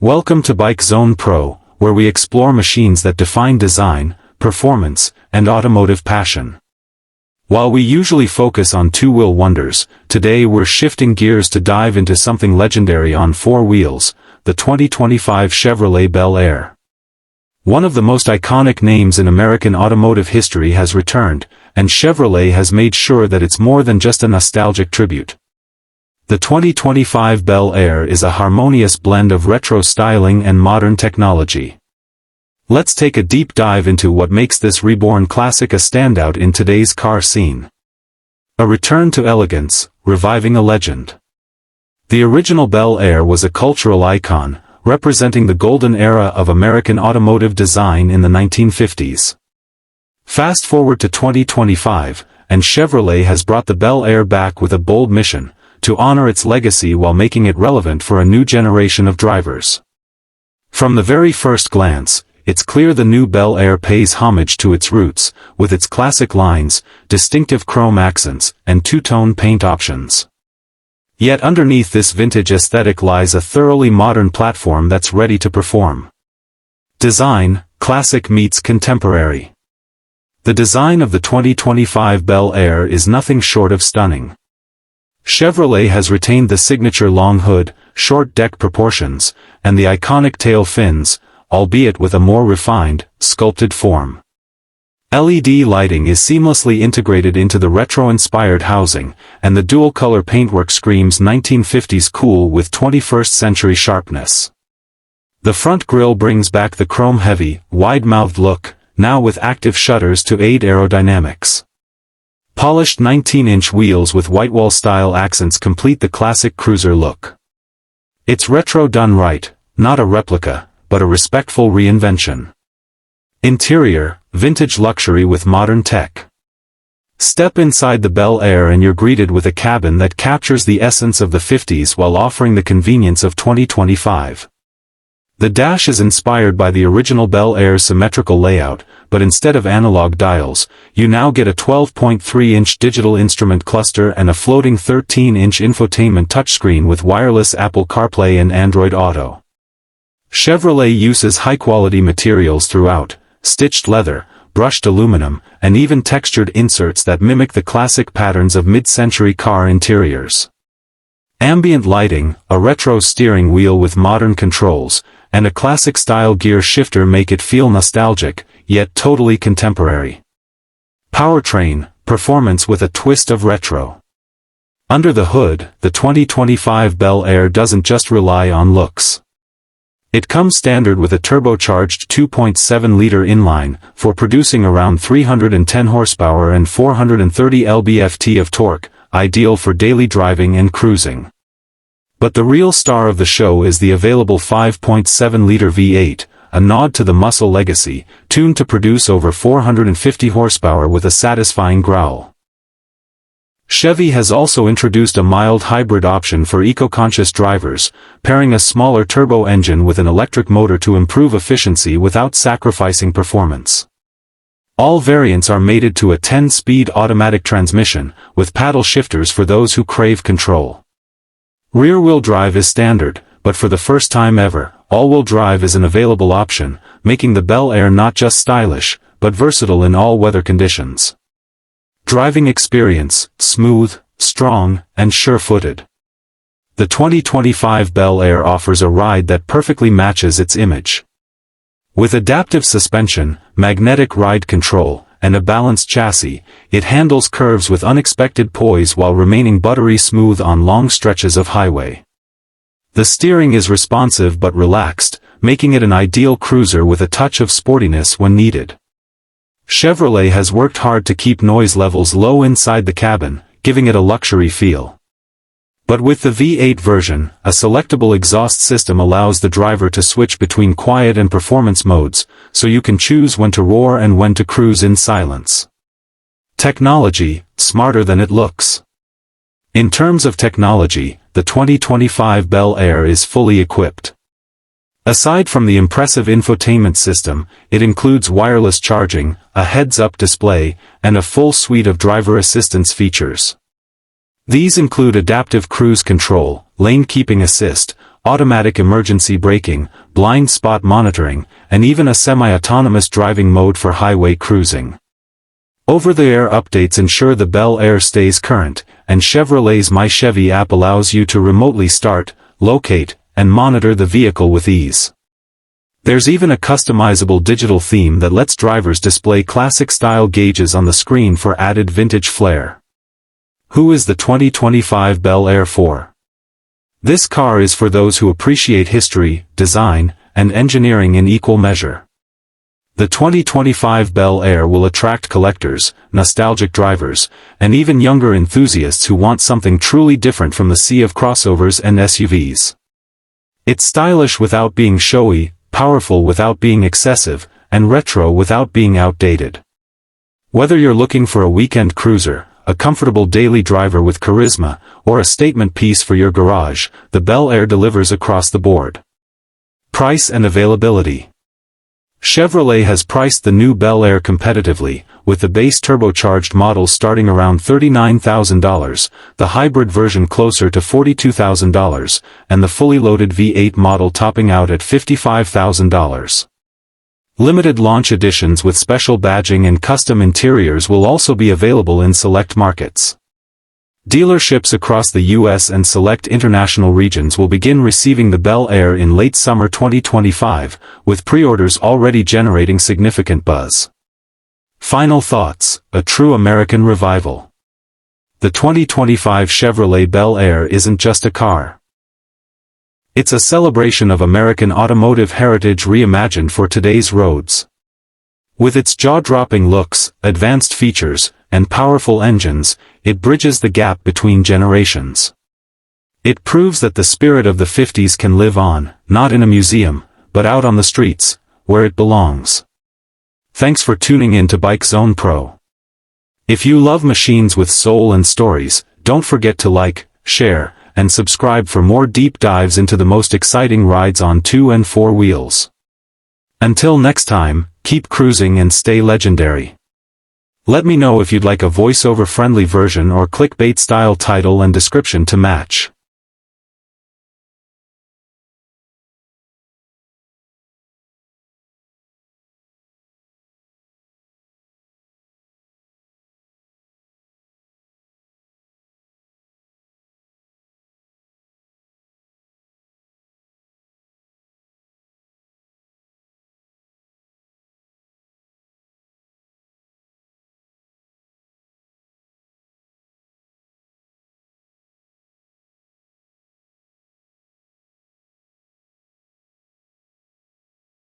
Welcome to Bike Zone Pro, where we explore machines that define design, performance, and automotive passion. While we usually focus on two-wheel wonders, today we're shifting gears to dive into something legendary on four wheels, the 2025 Chevrolet Bel Air. One of the most iconic names in American automotive history has returned, and Chevrolet has made sure that it's more than just a nostalgic tribute. The 2025 Bel Air is a harmonious blend of retro styling and modern technology. Let's take a deep dive into what makes this reborn classic a standout in today's car scene. A return to elegance, reviving a legend. The original Bel Air was a cultural icon, representing the golden era of American automotive design in the 1950s. Fast forward to 2025, and Chevrolet has brought the Bel Air back with a bold mission, to honor its legacy while making it relevant for a new generation of drivers. From the very first glance, it's clear the new Bel Air pays homage to its roots, with its classic lines, distinctive chrome accents, and two-tone paint options. Yet underneath this vintage aesthetic lies a thoroughly modern platform that's ready to perform. Design, classic meets contemporary. The design of the 2025 Bel Air is nothing short of stunning. Chevrolet has retained the signature long hood, short deck proportions, and the iconic tail fins, albeit with a more refined, sculpted form. LED lighting is seamlessly integrated into the retro-inspired housing, and the dual-color paintwork screams 1950s cool with 21st-century sharpness. The front grille brings back the chrome-heavy, wide-mouthed look, now with active shutters to aid aerodynamics. Polished 19-inch wheels with whitewall-style accents complete the classic cruiser look. It's retro done right, not a replica, but a respectful reinvention. Interior, vintage luxury with modern tech. Step inside the Bel Air and you're greeted with a cabin that captures the essence of the 50s while offering the convenience of 2025. The dash is inspired by the original Bel Air's symmetrical layout, but instead of analog dials, you now get a 12.3-inch digital instrument cluster and a floating 13-inch infotainment touchscreen with wireless Apple CarPlay and Android Auto. Chevrolet uses high-quality materials throughout, stitched leather, brushed aluminum, and even textured inserts that mimic the classic patterns of mid-century car interiors. Ambient lighting, a retro steering wheel with modern controls, and a classic-style gear shifter make it feel nostalgic, yet totally contemporary. Powertrain, performance with a twist of retro. Under the hood, the 2025 Bel Air doesn't just rely on looks. It comes standard with a turbocharged 2.7-liter inline, for producing around 310 horsepower and 430 lb-ft of torque, ideal for daily driving and cruising. But the real star of the show is the available 5.7-liter V8, a nod to the muscle legacy, tuned to produce over 450 horsepower with a satisfying growl. Chevy has also introduced a mild hybrid option for eco-conscious drivers, pairing a smaller turbo engine with an electric motor to improve efficiency without sacrificing performance. All variants are mated to a 10-speed automatic transmission, with paddle shifters for those who crave control. Rear-wheel drive is standard, but for the first time ever, all-wheel drive is an available option, making the Bel Air not just stylish, but versatile in all weather conditions. Driving experience, smooth, strong, and sure-footed. The 2025 Bel Air offers a ride that perfectly matches its image. With adaptive suspension, magnetic ride control, and a balanced chassis, it handles curves with unexpected poise while remaining buttery smooth on long stretches of highway. The steering is responsive but relaxed, making it an ideal cruiser with a touch of sportiness when needed. Chevrolet has worked hard to keep noise levels low inside the cabin, giving it a luxury feel. But with the V8 version, a selectable exhaust system allows the driver to switch between quiet and performance modes, so you can choose when to roar and when to cruise in silence. Technology, smarter than it looks. In terms of technology, the 2025 Bel Air is fully equipped. Aside from the impressive infotainment system, it includes wireless charging, a heads-up display, and a full suite of driver assistance features. These include adaptive cruise control, lane keeping assist, automatic emergency braking, blind spot monitoring, and even a semi-autonomous driving mode for highway cruising. Over-the-air updates ensure the Bel Air stays current, and Chevrolet's My Chevy app allows you to remotely start, locate, and monitor the vehicle with ease. There's even a customizable digital theme that lets drivers display classic-style gauges on the screen for added vintage flair. Who is the 2025 Bel Air for? This car is for those who appreciate history, design, and engineering in equal measure. The 2025 Bel Air will attract collectors, nostalgic drivers, and even younger enthusiasts who want something truly different from the sea of crossovers and SUVs. It's stylish without being showy, powerful without being excessive, and retro without being outdated. Whether you're looking for a weekend cruiser, a comfortable daily driver with charisma, or a statement piece for your garage, the Bel Air delivers across the board. Price and availability. Chevrolet has priced the new Bel Air competitively, with the base turbocharged model starting around $39,000, the hybrid version closer to $42,000, and the fully loaded V8 model topping out at $55,000. Limited launch editions with special badging and custom interiors will also be available in select markets. Dealerships across the U.S. and select international regions will begin receiving the Bel Air in late summer 2025, with pre-orders already generating significant buzz. Final thoughts: a true American revival. The 2025 Chevrolet Bel Air isn't just a car. It's a celebration of American automotive heritage reimagined for today's roads. With its jaw-dropping looks, advanced features, and powerful engines, it bridges the gap between generations. It proves that the spirit of the 50s can live on, not in a museum, but out on the streets, where it belongs. Thanks for tuning in to Bike Zone Pro. If you love machines with soul and stories, don't forget to like, share, and subscribe for more deep dives into the most exciting rides on 2 and 4 wheels. Until next time, keep cruising and stay legendary. Let me know if you'd like a voiceover-friendly version or clickbait-style title and description to match.